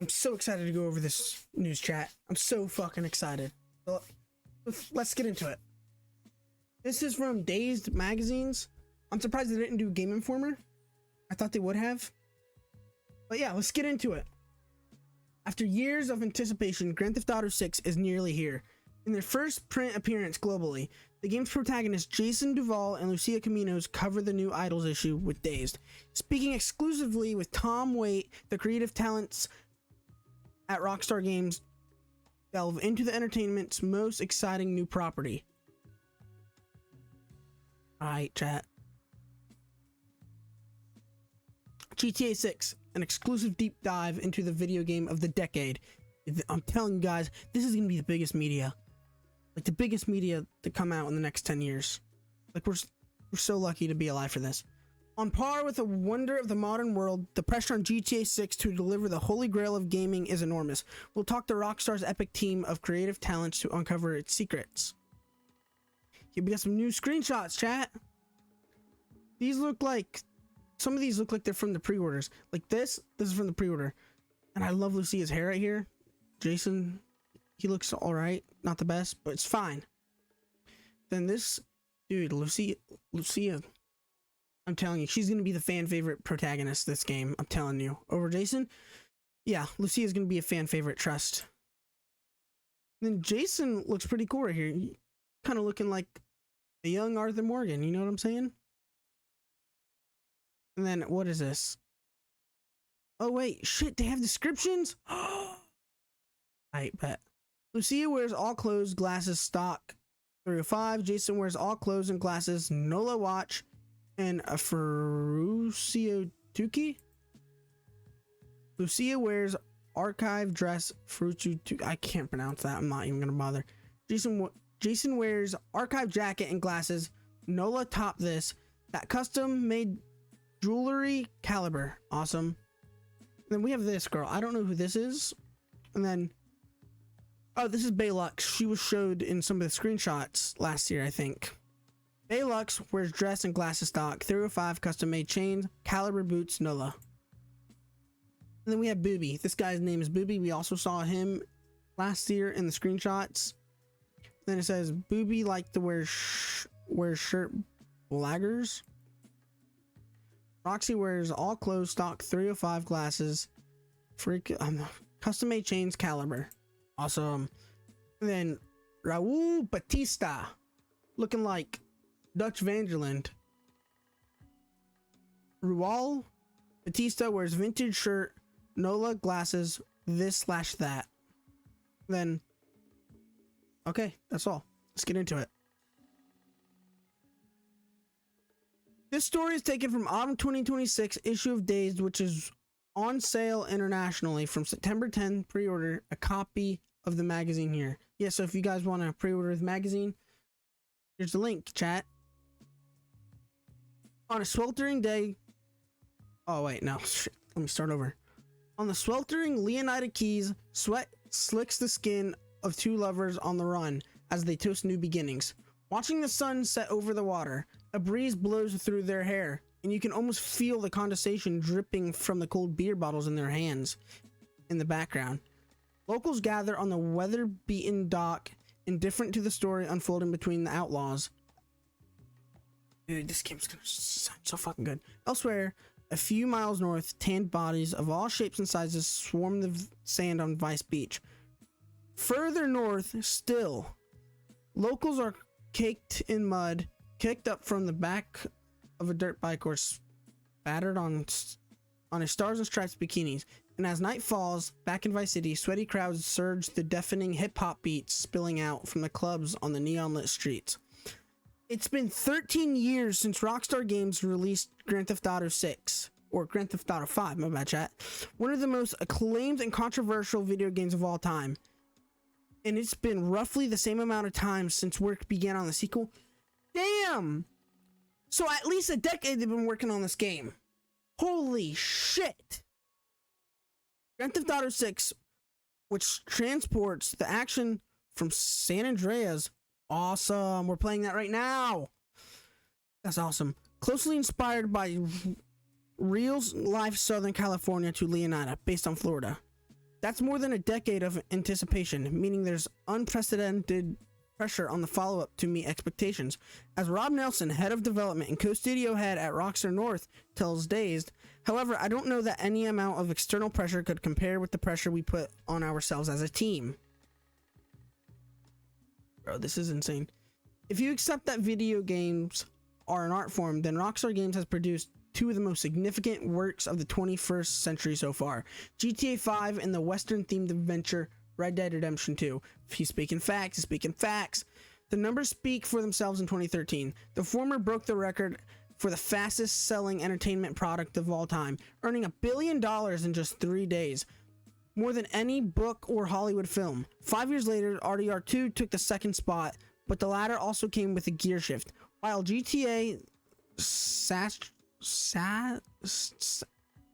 I'm so excited to go over this news, chat. I'm so fucking excited. Well, let's get into it. This is from Dazed Magazines. I'm surprised they didn't do Game Informer. I thought they would have. But yeah, let's get into it. After years of anticipation, Grand Theft Auto 6 is nearly here. In their first print appearance globally, the game's protagonists Jason Duval and Lucia Caminos cover the new Idols issue with Dazed, speaking exclusively with Tom Waite, the creative talents at Rockstar Games delve into the entertainment's most exciting new property. Alright, chat. GTA 6, an exclusive deep dive into the video game of the decade. I'm telling you guys, this is gonna be the biggest media. Like the biggest media to come out in the next 10 years. Like we're so lucky to be alive for this. On par with a wonder of the modern world, the pressure on GTA 6 to deliver the holy grail of gaming is enormous. We'll talk to Rockstar's epic team of creative talents to uncover its secrets. Here we got some new screenshots, chat. These look like, some of these look like they're from the pre-orders. Like this is from the pre-order. And I love Lucia's hair right here. Jason, he looks all right. Not the best, but it's fine. Then this, dude, Lucia, I'm telling you, she's going to be the fan favorite protagonist this game. I'm telling you. Over Jason? Yeah, Lucia is going to be a fan favorite, trust. Then Jason looks pretty cool right here. Kind of looking like a young Arthur Morgan. You know what I'm saying? And then, what is this? Oh, wait. Shit, they have descriptions? I bet. Lucia wears all clothes, glasses, stock 305. Jason wears all clothes and glasses, Nola watch, and a Ferruccio Tuki. Lucia wears archive dress, Ferruccio Tuki. I can't pronounce that. I'm not even gonna bother. Jason wears archive jacket and glasses. Nola top this. That custom made jewelry caliber. Awesome. And then we have this girl. I don't know who this is. And then, oh, this is Baylux. She was showed in some of the screenshots last year, I think. Baylux wears dress and glasses stock, 305 custom made chains, caliber boots, Nola. And then we have Booby. This guy's name is Booby. We also saw him last year in the screenshots. Then it says Booby like to wear shirt blaggers. Roxy wears all clothes stock, 305 glasses, custom made chains, caliber. Awesome. And then Raul Batista looking like Dutch Vanderland. Raul Batista wears vintage shirt, Nola glasses, this/that. Then, okay, that's all. Let's get into it. This story is taken from Autumn 2026 issue of Dazed, which is on sale internationally from September 10. Pre-order a copy of the magazine here. Yeah, so if you guys want to pre-order the magazine, here's the link, chat. On a sweltering day... Oh, wait, no. Let me start over. On the sweltering Leonida Keys, sweat slicks the skin of two lovers on the run as they toast new beginnings. Watching the sun set over the water, a breeze blows through their hair, and you can almost feel the condensation dripping from the cold beer bottles in their hands in the background. Locals gather on the weather-beaten dock, indifferent to the story unfolding between the outlaws. Dude, this game's gonna sound so fucking good. Elsewhere, a few miles north, tanned bodies of all shapes and sizes swarm the sand on Vice Beach. Further north still, locals are caked in mud, kicked up from the back of a dirt bike or spattered on a stars and stripes bikinis. And as night falls, back in Vice City, sweaty crowds surge the deafening hip-hop beats spilling out from the clubs on the neon-lit streets. It's been 13 years since Rockstar Games released Grand Theft Auto 6, or Grand Theft Auto 5, my bad, chat. One of the most acclaimed and controversial video games of all time. And it's been roughly the same amount of time since work began on the sequel. Damn! So at least a decade they've been working on this game. Holy shit! Grand Theft Auto 6, which transports the action from San Andreas. Awesome. We're playing that right now. That's awesome. Closely inspired by real life Southern California to Leonida, based on Florida. That's more than a decade of anticipation, meaning there's unprecedented pressure on the follow-up to meet expectations. As Rob Nelson, head of development and co-studio head at Rockstar North, tells Dazed, however, I don't know that any amount of external pressure could compare with the pressure we put on ourselves as a team. Bro, this is insane. If you accept that video games are an art form, then Rockstar Games has produced two of the most significant works of the 21st century so far. GTA 5 and the Western-themed adventure Red Dead Redemption 2. If he's speaking facts, he's speaking facts. The numbers speak for themselves in 2013. The former broke the record for the fastest selling entertainment product of all time, earning $1 billion in just 3 days. More than any book or Hollywood film. 5 years later, RDR2 took the second spot, but the latter also came with a gear shift. While GTA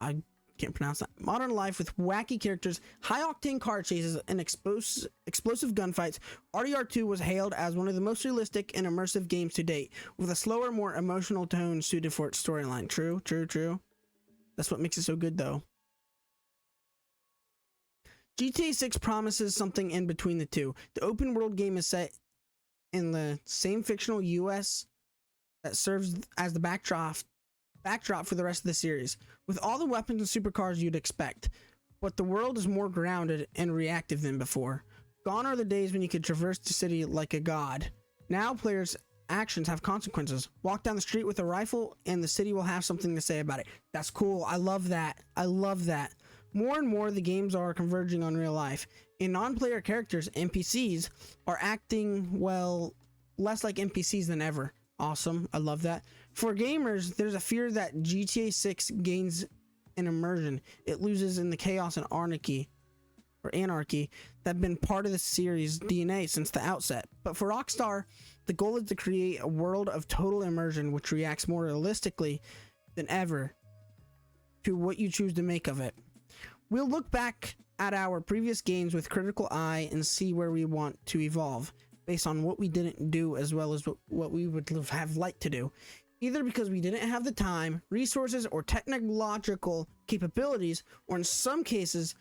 I can't pronounce that. Modern life with wacky characters, high-octane car chases, and explosive gunfights, RDR2 was hailed as one of the most realistic and immersive games to date, with a slower, more emotional tone suited for its storyline. True. That's what makes it so good, though. GTA 6 promises something in between the two. The open-world game is set in the same fictional US that serves as the backdrop for the rest of the series, with all the weapons and supercars you'd expect, but the world is more grounded and reactive than before. Gone are the days when you could traverse the city like a god. Now players' actions have consequences. Walk down the street with a rifle and the city will have something to say about it. That's cool. I love that. More and more the games are converging on real life, and non-player characters, NPCs, are acting, well, less like NPCs than ever. Awesome. I love that. For gamers, there's a fear that GTA 6 gains an immersion. It loses in the chaos and anarchy that have been part of the series' DNA since the outset. But for Rockstar, the goal is to create a world of total immersion which reacts more realistically than ever to what you choose to make of it. We'll look back at our previous games with critical eye and see where we want to evolve, based on what we didn't do as well as what we would have liked to do, either because we didn't have the time, resources, or technological capabilities, or in some cases,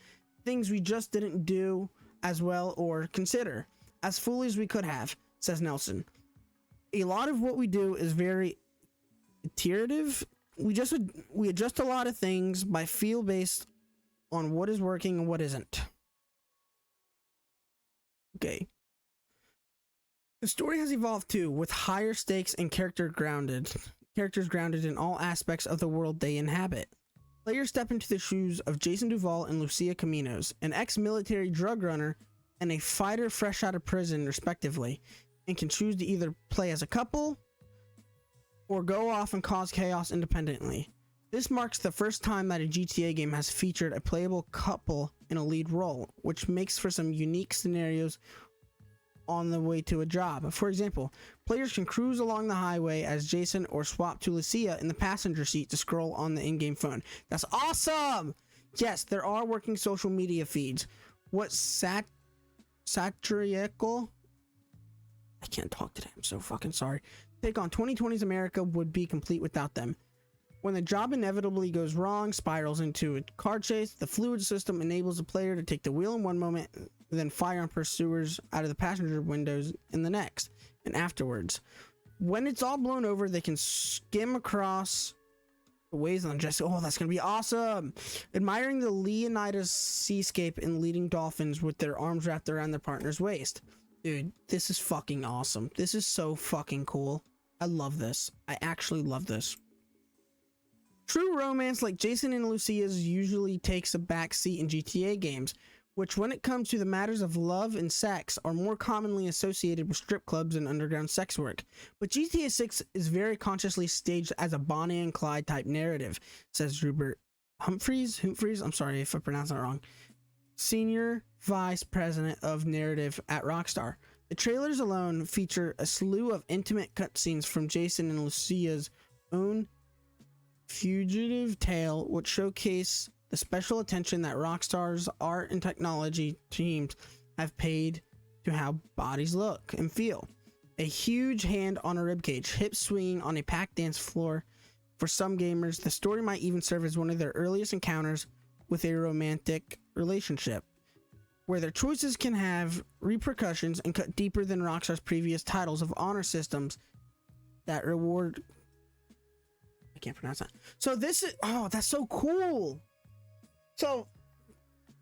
things we just didn't do as well or consider as fully as we could have, says Nelson. A lot of what we do is very iterative. We adjust a lot of things by feel based on what is working and what isn't. Okay. The story has evolved too, with higher stakes and characters grounded in all aspects of the world they inhabit. Players step into the shoes of Jason Duval and Lucia Caminos, an ex-military drug runner and a fighter fresh out of prison, respectively, and can choose to either play as a couple or go off and cause chaos independently. This marks the first time that a GTA game has featured a playable couple in a lead role, which makes for some unique scenarios on the way to a job. For example, players can cruise along the highway as Jason or swap to Lucia in the passenger seat to scroll on the in-game phone. That's awesome! Yes, there are working social media feeds. What satirical? I can't talk today. I'm so fucking sorry. Take on 2020's America would be complete without them. When the job inevitably goes wrong, spirals into a car chase, the fluid system enables the player to take the wheel in one moment, then fire on pursuers out of the passenger windows in the next, and afterwards. When it's all blown over, they can skim across the waves and just, oh, that's gonna be awesome! Admiring the Leonidas seascape and leading dolphins with their arms wrapped around their partner's waist. Dude, this is fucking awesome. This is so fucking cool. I love this. I actually love this. True romance like Jason and Lucia's usually takes a back seat in GTA games, which when it comes to the matters of love and sex are more commonly associated with strip clubs and underground sex work. But GTA 6 is very consciously staged as a Bonnie and Clyde type narrative, says Rupert Humphreys, I'm sorry if I pronounced that wrong, Senior Vice President of Narrative at Rockstar. The trailers alone feature a slew of intimate cutscenes from Jason and Lucia's own fugitive tale, which showcase the special attention that Rockstar's art and technology teams have paid to how bodies look and feel. A huge hand on a ribcage, hips swinging on a packed dance floor. For some gamers, the story might even serve as one of their earliest encounters with a romantic relationship. where their choices can have repercussions and cut deeper than Rockstar's previous titles of honor systems that reward. I can't pronounce that. So this is, oh, that's so cool. So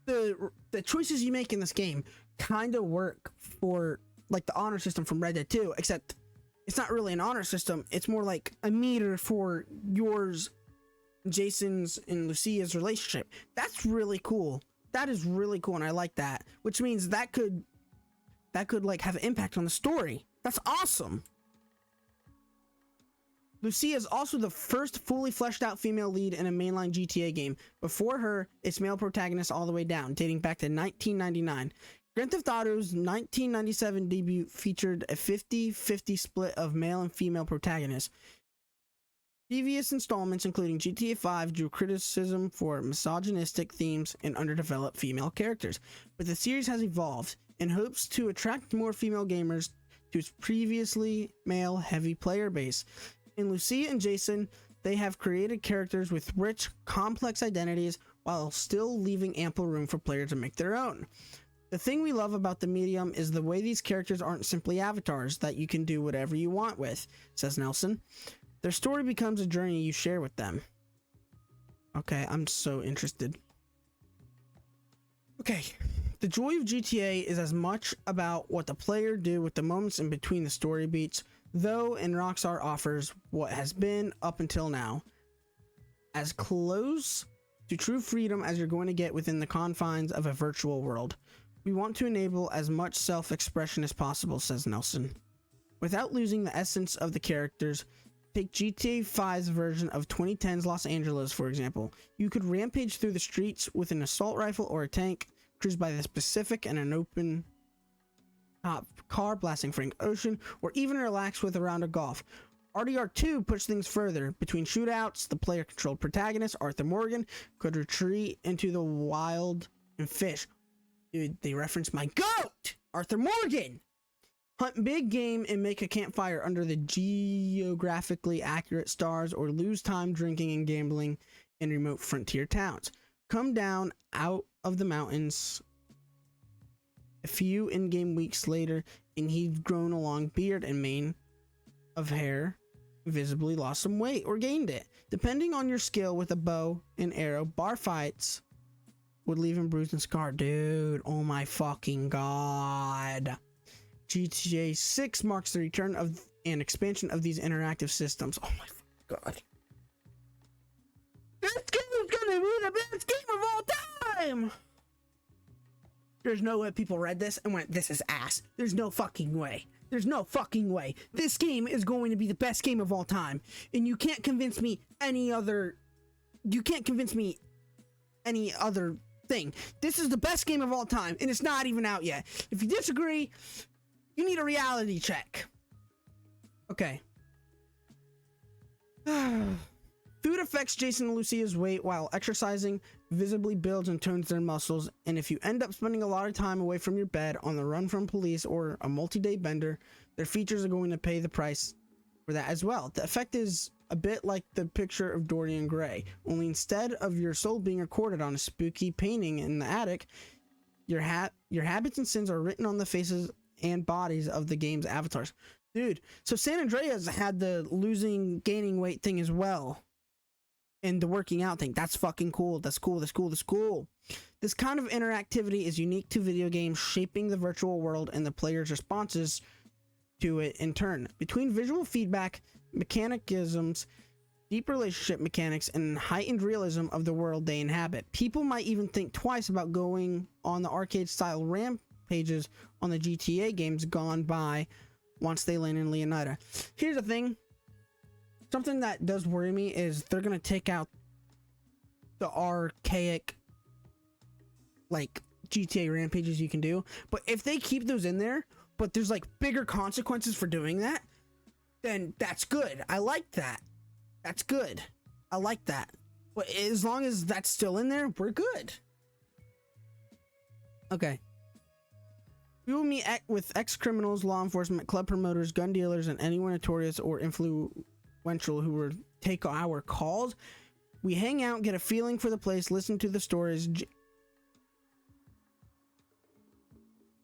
the choices you make in this game kind of work for like the honor system from Red Dead 2, except it's not really an honor system. It's more like a meter for yours, Jason's, and Lucia's relationship. That's really cool. That is really cool, and I like that. Which means that could like have an impact on the story. That's awesome. Lucia is also the first fully fleshed out female lead in a mainline GTA game. Before her, it's male protagonists all the way down, dating back to 1999. Grand Theft Auto's 1997 debut featured a 50-50 split of male and female protagonists. Previous installments, including GTA 5, drew criticism for misogynistic themes and underdeveloped female characters, but the series has evolved in hopes to attract more female gamers to its previously male-heavy player base. In Lucia and Jason, they have created characters with rich, complex identities while still leaving ample room for players to make their own. The thing we love about the medium is the way these characters aren't simply avatars that you can do whatever you want with, says Nelson. Their story becomes a journey you share with them. Okay, I'm so interested. Okay, the joy of GTA is as much about what the player do with the moments in between the story beats, though, and Rockstar offers what has been, up until now, as close to true freedom as you're going to get within the confines of a virtual world. We want to enable as much self-expression as possible, says Nelson, without losing the essence of the characters. Take GTA 5's version of 2010's Los Angeles, for example. You could rampage through the streets with an assault rifle or a tank, cruise by the Pacific in an open top car blasting Frank Ocean, or even relax with a round of golf. RDR2 pushed things further. Between shootouts, the player-controlled protagonist, Arthur Morgan, could retreat into the wild and fish. Dude, they referenced my GOAT, Arthur Morgan! Hunt big game and make a campfire under the geographically accurate stars, or lose time drinking and gambling in remote frontier towns. Come down out of the mountains a few in-game weeks later, and he'd grown a long beard and mane of hair, visibly lost some weight or gained it. Depending on your skill with a bow and arrow, bar fights would leave him bruised and scarred. Dude, oh my fucking god. GTA 6 marks the return of an expansion of these interactive systems. Oh my god. This game is gonna be the best game of all time! There's no way people read this and went, this is ass. There's no fucking way. There's no fucking way. This game is going to be the best game of all time. And you can't convince me any other... You can't convince me any other thing. This is the best game of all time, and it's not even out yet. If you disagree, you need a reality check. Okay. Food affects Jason and Lucia's weight while exercising visibly builds and tones their muscles, and if you end up spending a lot of time away from your bed, on the run from police, or a multi-day bender, their features are going to pay the price for that as well. The effect is a bit like the picture of Dorian Gray, only instead of your soul being recorded on a spooky painting in the attic, your habits and sins are written on the faces and bodies of the game's avatars. Dude, so San Andreas had the gaining weight thing as well. And the working out thing. That's fucking cool. That's cool. That's cool. That's cool. This kind of interactivity is unique to video games, shaping the virtual world and the player's responses to it in turn. Between visual feedback, mechanicisms, deep relationship mechanics, and heightened realism of the world they inhabit, people might even think twice about going on the arcade-style rampages on the GTA games gone by once they land in Leonida. Here's the thing. Something that does worry me is they're gonna take out the archaic, like, GTA rampages you can do. But if they keep those in there, but there's like bigger consequences for doing that, then that's good. I like that. That's good. I like that. But as long as that's still in there, we're good. Okay. We will meet with ex-criminals, law enforcement, club promoters, gun dealers, and anyone notorious or influential who will take our calls. We hang out, get a feeling for the place, listen to the stories.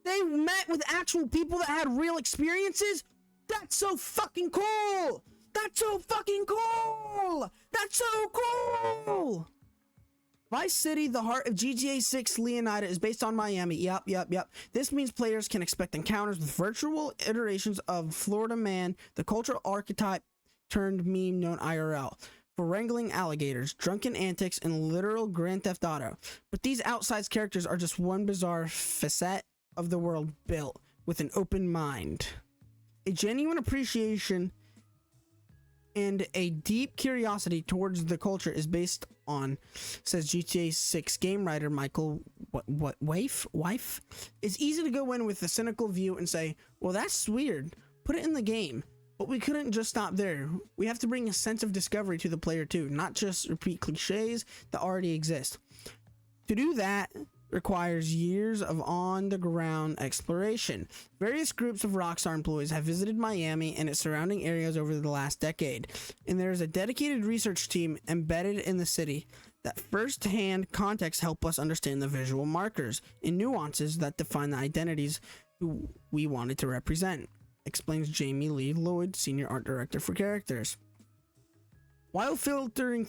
They met with actual people that had real experiences. That's so fucking cool. That's so fucking cool. That's so cool. Vice City, the heart of GTA 6 Leonida, is based on Miami. Yep. This means players can expect encounters with virtual iterations of Florida Man, the cultural archetype turned meme known IRL, for wrangling alligators, drunken antics, and literal Grand Theft Auto. But these outsized characters are just one bizarre facet of the world built with an open mind. A genuine appreciation and a deep curiosity towards the culture is based on, says GTA 6 game writer Michael Wife. It's easy to go in with a cynical view and say, well, that's weird, put it in the game. But we couldn't just stop there. We have to bring a sense of discovery to the player too, not just repeat cliches that already exist. To do that requires years of on-the-ground exploration. Various groups of Rockstar employees have visited Miami and its surrounding areas over the last decade, and there is a dedicated research team embedded in the city. That first-hand context help us understand the visual markers and nuances that define the identities who we wanted to represent, explains Jamie Lee Lloyd, Senior Art Director for Characters. While filtering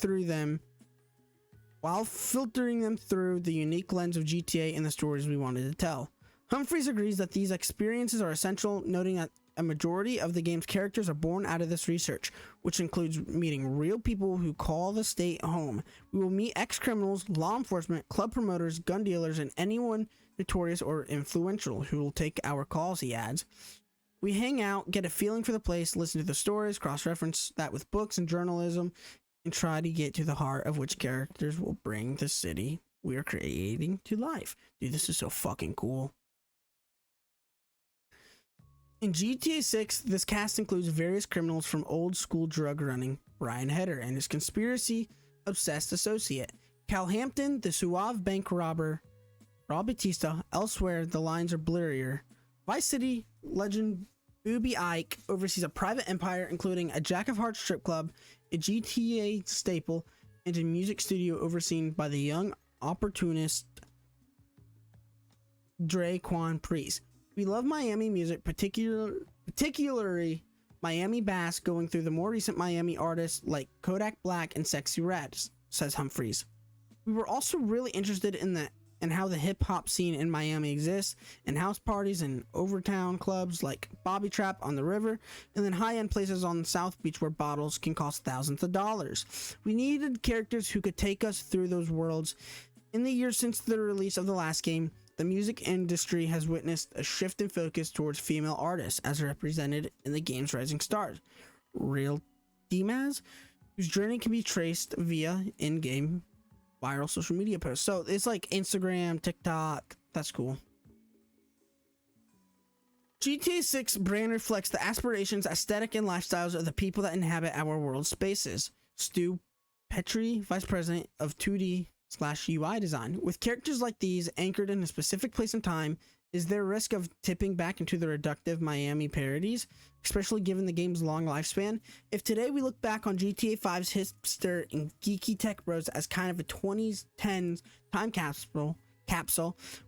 them through the unique lens of GTA and the stories we wanted to tell, Humphreys agrees that these experiences are essential, noting that a majority of the game's characters are born out of this research, which includes meeting real people who call the state home. We will meet ex-criminals, law enforcement, club promoters, gun dealers, and anyone notorious or influential who will take our calls, he adds. We hang out, get a feeling for the place, listen to the stories, cross-reference that with books and journalism, and try to get to the heart of which characters will bring the city we are creating to life. Dude, this is so fucking cool. In GTA 6, this cast includes various criminals from old school drug running Brian Heder and his conspiracy-obsessed associate, Cal Hampton, the suave bank robber, Rob Batista. Elsewhere, the lines are blurrier. Vice City legend Booby Ike oversees a private empire including a Jack of Hearts strip club, a GTA staple, and a music studio overseen by the young opportunist Draquan Priest. We love Miami music, particularly Miami bass, going through the more recent Miami artists like Kodak Black and Sexy Red, says Humphreys. We were also really interested in how the hip-hop scene in Miami exists, and house parties and overtown clubs like Bobby Trap on the river, and then high-end places on South Beach where bottles can cost thousands of dollars. We needed characters who could take us through those worlds. In the years since the release of the last game, the music industry has witnessed a shift in focus towards female artists, as represented in the game's rising stars. Real Demaz, whose journey can be traced via in-game viral social media posts. So it's like Instagram, TikTok. That's cool. GTA 6 brand reflects the aspirations, aesthetic, and lifestyles of the people that inhabit our world spaces. Stu Petrie, Vice President of 2D/UI design. With characters like these anchored in a specific place and time, is there a risk of tipping back into the reductive Miami parodies, especially given the game's long lifespan? If today we look back on GTA 5's hipster and geeky tech bros as kind of a 2010s time capsule,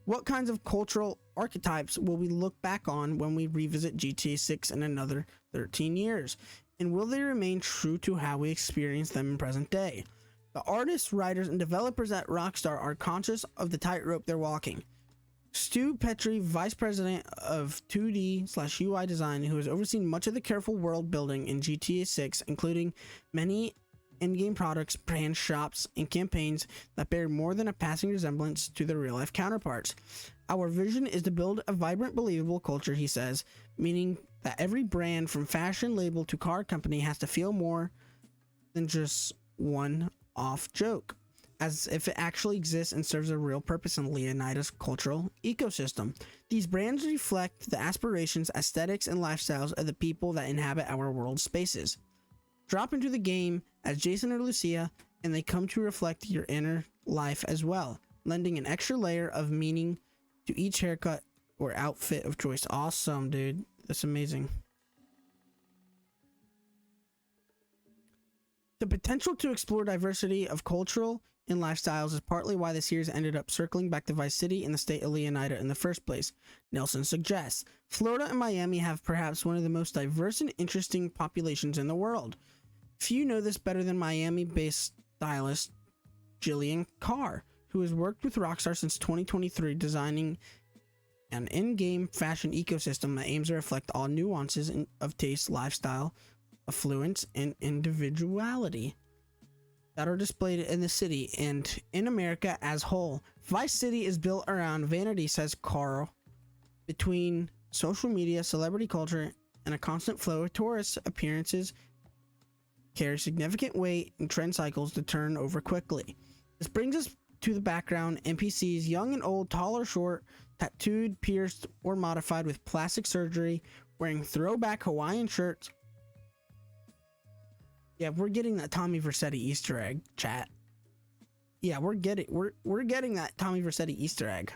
what kinds of cultural archetypes will we look back on when we revisit GTA 6 in another 13 years? And will they remain true to how we experience them in present day? The artists, writers, and developers at Rockstar are conscious of the tightrope they're walking. Stu Petrie, Vice President of 2D/UI design, who has overseen much of the careful world building in GTA 6, including many in-game products, brand shops, and campaigns that bear more than a passing resemblance to their real-life counterparts. Our vision is to build a vibrant, believable culture, he says, meaning that every brand from fashion label to car company has to feel more than just one-off joke, as if it actually exists and serves a real purpose in Leonida's cultural ecosystem. These brands reflect the aspirations, aesthetics, and lifestyles of the people that inhabit our world spaces. Drop into the game as Jason or Lucia, and they come to reflect your inner life as well, lending an extra layer of meaning to each haircut or outfit of choice. Awesome, dude. That's amazing. The potential to explore diversity of cultural and lifestyles is partly why the series ended up circling back to Vice City in the state of Leonida in the first place. Nelson suggests Florida and Miami have perhaps one of the most diverse and interesting populations in the world. Few know this better than Miami-based stylist Jillian Carr, who has worked with Rockstar since 2023 designing an in-game fashion ecosystem that aims to reflect all nuances of taste, lifestyle, affluence, and individuality that are displayed in the city and in America as whole. Vice City is built around vanity, says Carl, between social media, celebrity culture, and a constant flow of tourist appearances carry significant weight and trend cycles to turn over quickly. This brings us to the background. NPCs, young and old, tall or short, tattooed, pierced, or modified with plastic surgery, wearing throwback Hawaiian shirts. Yeah, we're getting that Tommy Vercetti Easter egg, chat. Yeah, we're getting that Tommy Vercetti Easter egg.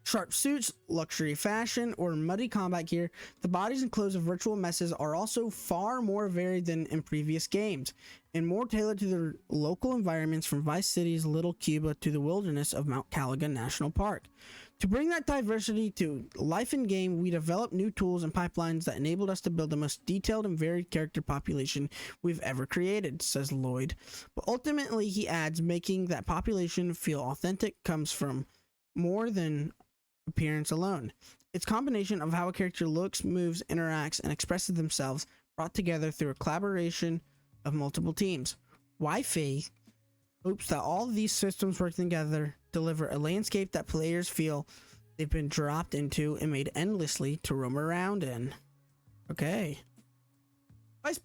Sharp suits, luxury fashion, or muddy combat gear, the bodies and clothes of virtual messes are also far more varied than in previous games, and more tailored to their local environments, from Vice City's Little Cuba to the wilderness of Mount Caligan National Park. To bring that diversity to life in game, we developed new tools and pipelines that enabled us to build the most detailed and varied character population we've ever created, says Lloyd. But ultimately, he adds, making that population feel authentic comes from more than appearance alone. It's a combination of how a character looks, moves, interacts, and expresses themselves, brought together through a collaboration of multiple teams. Wi-Fi hopes that all of these systems working together deliver a landscape that players feel they've been dropped into and made endlessly to roam around in. Okay. Vice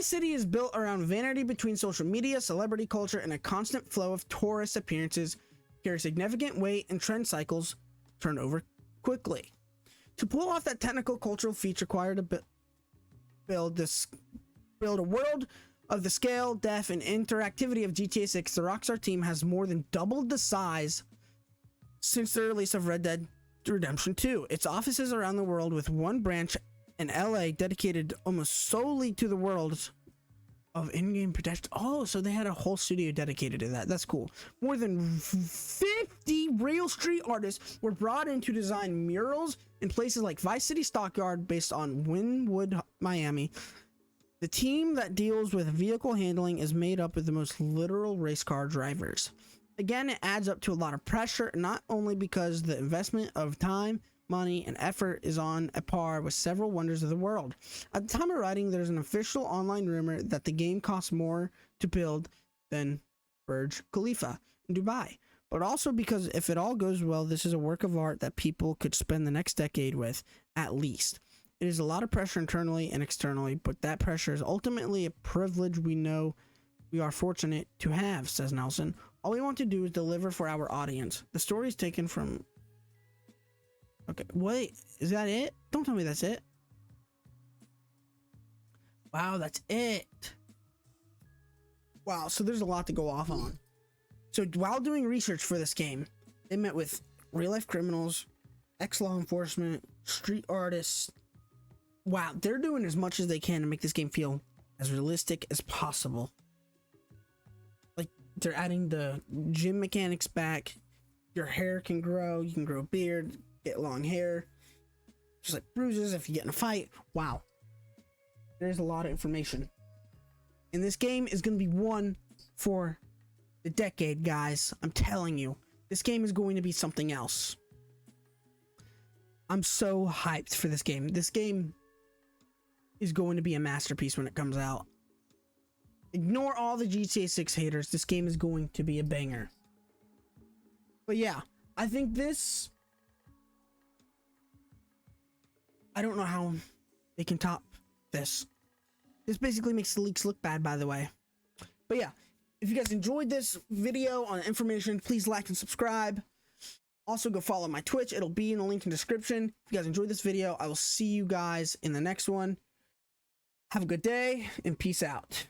City is built around vanity between social media, celebrity culture, and a constant flow of tourist appearances, carry significant weight, and trend cycles turn over quickly. To pull off that technical cultural feat required to build a world of the scale, depth, and interactivity of GTA 6, the Rockstar team has more than doubled the size since the release of Red Dead Redemption 2. Its offices around the world, with one branch in LA dedicated almost solely to the world of in-game protection. Oh, so they had a whole studio dedicated to that. That's cool. More than 50 real street artists were brought in to design murals in places like Vice City Stockyard, based on Wynwood, Miami. The team that deals with vehicle handling is made up of the most literal race car drivers. Again, it adds up to a lot of pressure, not only because the investment of time, money, and effort is on a par with several wonders of the world. At the time of writing, there's an official online rumor that the game costs more to build than Burj Khalifa in Dubai. But also because if it all goes well, this is a work of art that people could spend the next decade with, at least. It is a lot of pressure internally and externally, but that pressure is ultimately a privilege we know we are fortunate to have, says Nelson. All we want to do is deliver for our audience. The story is taken from... Okay, wait, is that it? Don't tell me that's it. Wow, that's it. Wow, so there's a lot to go off on. So while doing research for this game, they met with real-life criminals, ex-law enforcement, street artists. Wow, they're doing as much as they can to make this game feel as realistic as possible. Like, they're adding the gym mechanics back. Your hair can grow. You can grow a beard, get long hair. Just like bruises if you get in a fight. Wow. There's a lot of information. And this game is going to be one for the decade, guys. I'm telling you. This game is going to be something else. I'm so hyped for this game. This game is going to be a masterpiece when it comes out. Ignore all the GTA 6 haters. This game is going to be a banger. But yeah, I think this... I don't know how they can top this. This basically makes the leaks look bad, by the way. But yeah, if you guys enjoyed this video on information, please like and subscribe. Also, go follow my Twitch. It'll be in the link in the description. If you guys enjoyed this video, I will see you guys in the next one. Have a good day, and peace out.